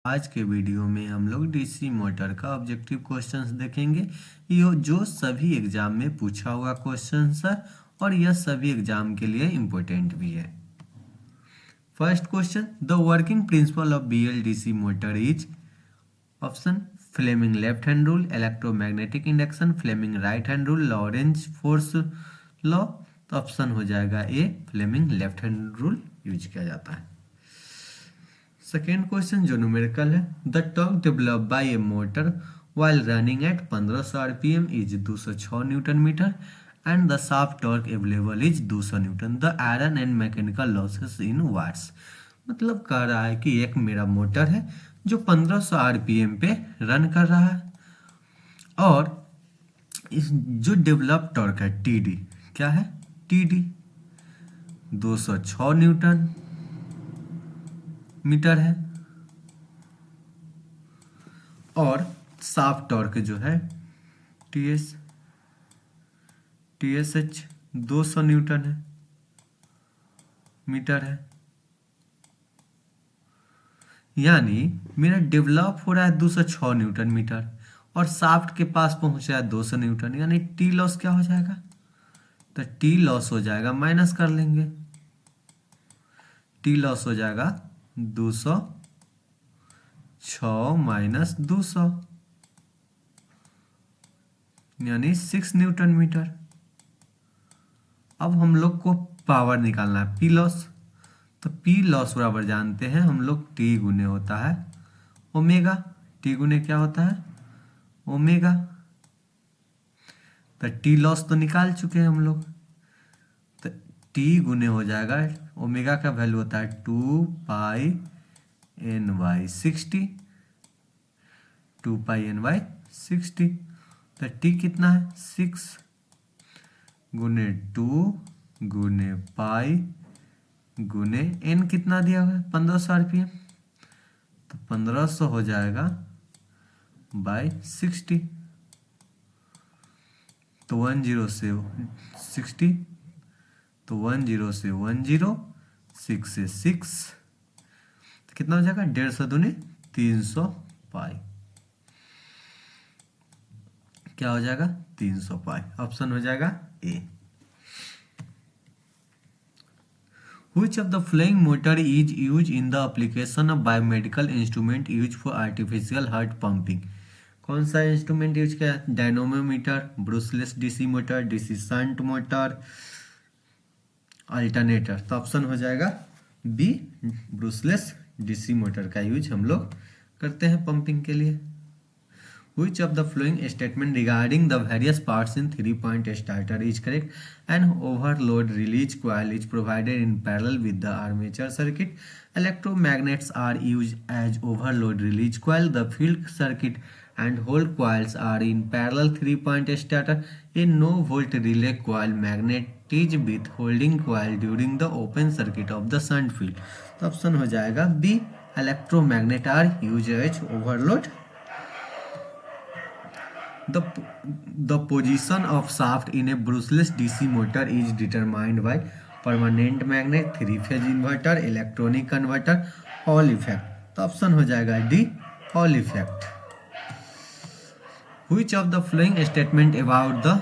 आज के वीडियो में हम लोग डीसी मोटर का ऑब्जेक्टिव क्वेश्चंस देखेंगे। ये जो सभी एग्जाम में पूछा हुआ क्वेश्चंस है और यह सभी एग्जाम के लिए इम्पोर्टेंट भी है। First question, the working principle of BLDC motor is option Fleming left hand rule, electromagnetic induction, Fleming right hand rule, Lorentz force law. तो ऑप्शन हो जाएगा A, Fleming left hand rule use किया जाता है। Second question जो numerical है, the torque develop by a motor while running at 1500 rpm is 206 newton metre and the shaft torque available is 200 newton. The iron and mechanical losses in watts. मतलब कह रहा है कि एक मेरा मोटर है जो 1500 आरपीएम पे रन कर रहा है और इस जो डेवलप टॉर्क है टीडी, क्या है टीडी 206 न्यूटन मीटर है और शाफ्ट टॉर्क जो है टीएसएच 200 न्यूटन है मीटर है। यानी मेरा डेवलप हो रहा है 206 न्यूटन मीटर और शाफ्ट के पास पहुंच रहा है 200 न्यूटन, यानी टी लॉस क्या हो जाएगा? तो टी लॉस हो जाएगा, माइनस कर लेंगे, टी लॉस हो जाएगा 206 माइनस 200 यानी 6 न्यूटन मीटर। अब हम लोग को पावर निकालना है पी लॉस। तो पी लॉस बराबर जानते हैं हम लोग, टी गुने होता है ओमेगा। टी गुने क्या होता है? ओमेगा। तो टी लॉस तो निकाल चुके हैं हम लोग, तो टी गुने हो जाएगा, ओमेगा का वैल्यू होता है 2 पाई एन वाई 60, 2 पाई एन वाई 60। तो टी कितना है? 6 गुने 2 गुने पाई गुने एन कितना दिया हुआ है? 1500 आरपीएम। तो 1500 हो जाएगा बाई 60। तो 10 से 60, तो 10 से 10, 6 से 6, तो कितना हो जाएगा? 150 दूनी 300 पाई। क्या हो जाएगा? 300 पाई। ऑप्शन हो जाएगा ए। Which of the following motor is used in the application of biomedical instrument used for artificial heart pumping? कौन सा इंस्ट्रूमेंट यूज किया? Dynamometer, brushless DC motor, DC shunt motor, alternator. तो ऑप्शन हो जाएगा बी, ब्रूसलेस डीसी मोटर का use हम लोग करते हैं पंपिंग के लिए। Which of the following statement regarding the various parts in 3-point starter is correct? An overload release coil is provided in parallel with the armature circuit. Electromagnets are used as overload release coil. The field circuit and hold coils are in parallel 3-point starter. A no volt relay coil magnet is with holding coil during the open circuit of the shunt field. तो option हो जाएगा B, electromagnet are used as overload. The position of shaft in a brushless DC motor is determined by permanent magnet, 3-phase inverter, electronic converter, Hall effect. तो option हो जाएगा D, Hall effect. Which of the following statement about the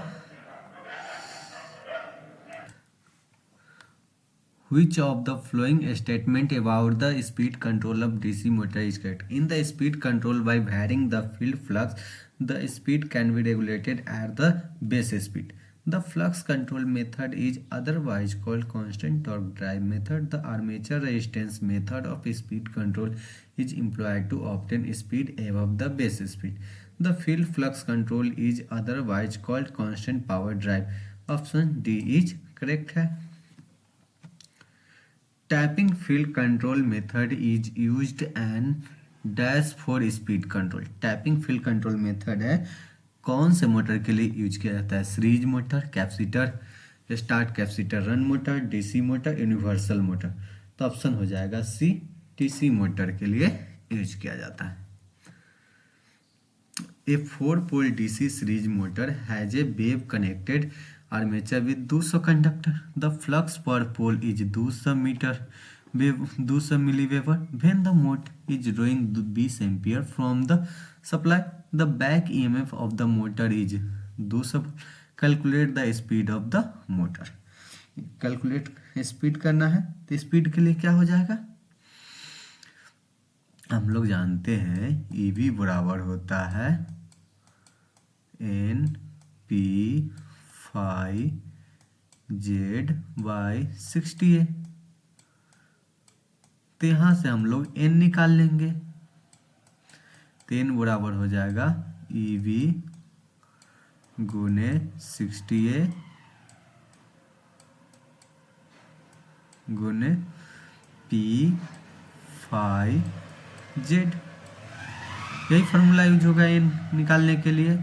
Which of the following statement about the speed control of DC motor is correct? In the speed control, by varying the field flux, the speed can be regulated at the base speed. The flux control method is otherwise called constant torque drive method. The armature resistance method of speed control is employed to obtain speed above the base speed. The field flux control is otherwise called constant power drive. Option D is correct है। Tapping field control method is used and dash for speed control. Tapping field control method है कौन से motor के लिए use किया जाता है? Series motor, capacitor, start capacitor run motor, DC motor, universal motor. तो ऑप्शन हो जाएगा सी, डीसी मोटर के लिए यूज किया जाता है। ए 4-pole DC series motor has a wave connected armature with 200 conductor. The flux per pole is 200 meter wave 200 milliweber. When the motor is drawing 20 ampere from the supply, the back EMF of the motor is 200. Calculate the speed of the motor. Calculate speed करना है तो speed के लिए क्या हो जाएगा, हम लोग जानते हैं ईवी बराबर होता है N P five Z by 60A. तो यहाँ से हम लोग एन निकाल लेंगे. तो एन बराबर हो जाएगा ईवी गुने 60A गुने पी फाइव जेड. यही फार्मूला यूज होगा एन निकालने के लिए.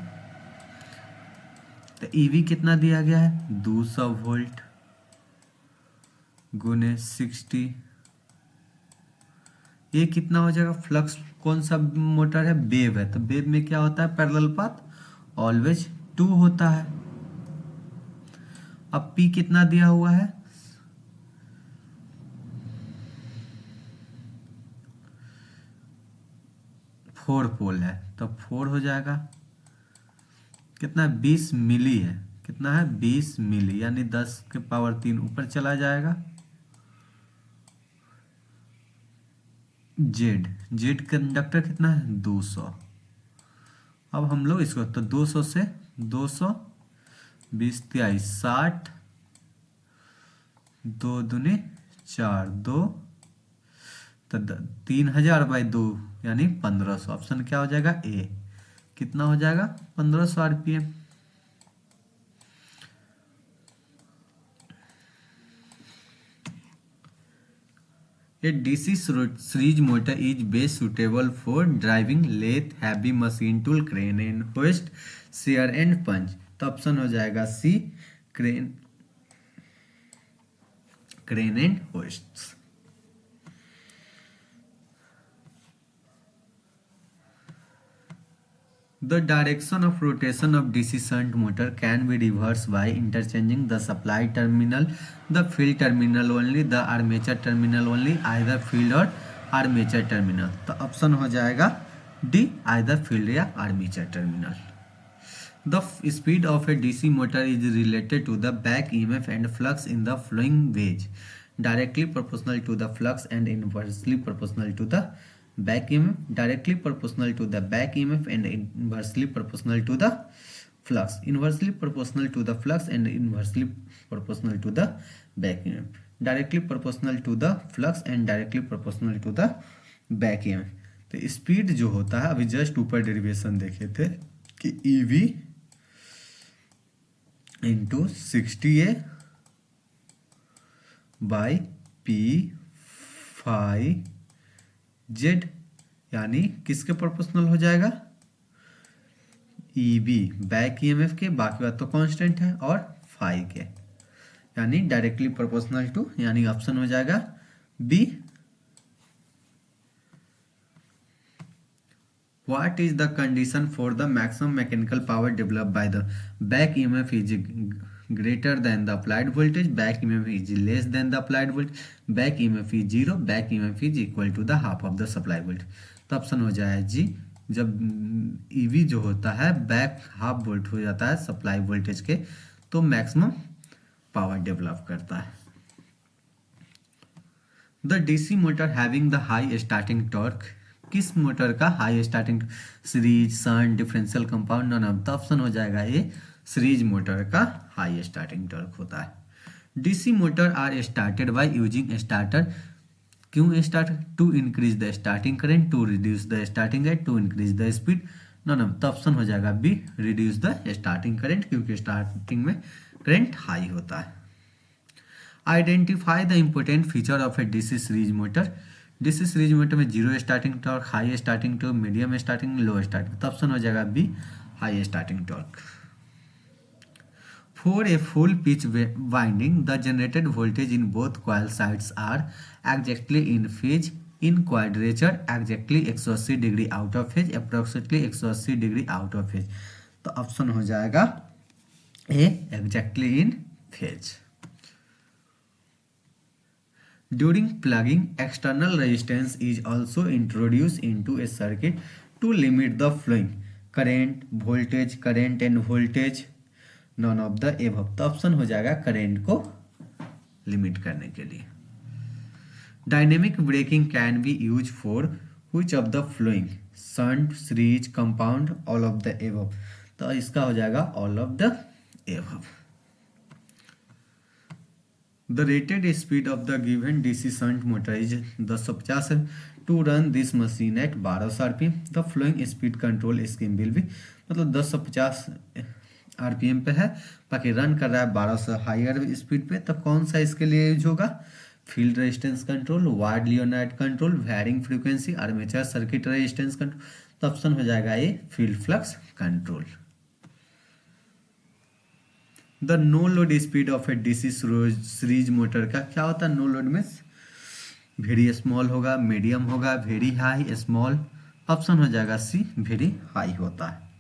तो ईवी कितना दिया गया है 200 वोल्ट गुने 60. ये कितना हो जाएगा, फ्लक्स कौन सा मोटर है, वेव है. तो वेव में क्या होता है, पैरेलल पाथ ऑलवेज 2 होता है. अब P कितना दिया हुआ है, 4 पोल है. तो 4 हो जाएगा कितना, 20 मिली है. कितना है 20 मिली, यानी 10 के पावर 3 ऊपर चला जाएगा. जेड कंडक्टर कितना है 200. अब हम लोग इसको तो 200 से 200 20 23 60 2 दूनी 4 2 तो 3000 बाई 2 यानी 1500. ऑप्शन क्या हो जाएगा ए. कितना हो जाएगा 1500 RPM. A DC series motor is best suitable for driving lathe, heavy machine tool, crane and hoist, shear and punch. तो ऑप्शन हो जाएगा C, crane and hoist. The direction of rotation of DC shunt motor can be reversed by interchanging the supply terminal, the field terminal only, the armature terminal only, either field or armature terminal. तो option हो जाएगा D, either field या armature terminal. The speed of a DC motor is related to the back EMF and flux in the flowing wage, directly proportional to the flux and inversely proportional to the back EMF, directly proportional to the back EMF and inversely proportional to the flux, inversely proportional to the flux and inversely proportional to the back EMF, directly proportional to the flux and directly proportional to the back EMF. तो speed जो होता है, अभी just ऊपर derivation देखे थे कि EV into 60A by P five Z, यानी किसके प्रोपोर्शनल हो जाएगा, ईबी बैक ईएमएफ के, बाकी बात तो कांस्टेंट है, और फाइव के, यानी डायरेक्टली प्रोपोर्शनल टू, यानी ऑप्शन हो जाएगा B. What is the condition for the maximum mechanical power developed by the back EMF is greater than the applied voltage, back EMF is less than the applied voltage, back EMF is 0, back EMF is equal to the half of the supply voltage. तो option हो जाए जी. जब EV जो होता है back half volt हो जाता है सप्लाई वोल्टेज के, तो मैक्सिमम पावर डेवलप करता है. The DC motor having the high starting torque, किस मोटर का high starting, series, shunt, differential, compound, none of. तो ऑप्शन हो जाएगा ये, सीरीज मोटर का हाई स्टार्टिंग टॉर्क होता है. DC motor are started by using starter. क्यों start, to increase the starting current, to reduce the starting rate, to increase the speed, none of. तो option हो जाएगा B, reduce the starting current, क्योंकि starting में current high होता है. Identify the important feature of a DC series motor. DC series motor में zero starting torque, high starting torque, medium starting, low starting. तो option हो जाएगा B, high starting torque. For a full pitch winding the generated voltage in both coil sides are exactly in phase, in quadrature exactly 180 degree out of phase, approximately 180 degree out of phase. तो option हो जाएगा A, exactly in phase. During plugging external resistance is also introduce into a circuit to limit the flowing current and voltage none of the above. तो option हो जाएगा current को limit करने के लिए। Dynamic braking can be use for which of the following shunt series compound all of the above. तो इसका हो जाएगा all of the above. The rated speed of the given DC shunt motor is 1050 to run this machine at 1200 RPM. The flowing speed control scheme will भी, मतलब 1050 RPM पे है, बाकी run कर रहा है 1200 हायर स्पीड पे। तो कौन सा इसके लिए यूज होगा? Field resistance control, Ward Leonard control, varying frequency, armature circuit resistance control. तो ऑप्शन हो जाएगा ये field flux control. The no load speed of a DC series motor का क्या होता है? नो लोड में वेरी स्मॉल होगा, मीडियम होगा, वेरी हाई, स्मॉल। ऑप्शन हो जाएगा सी वेरी हाई होता है।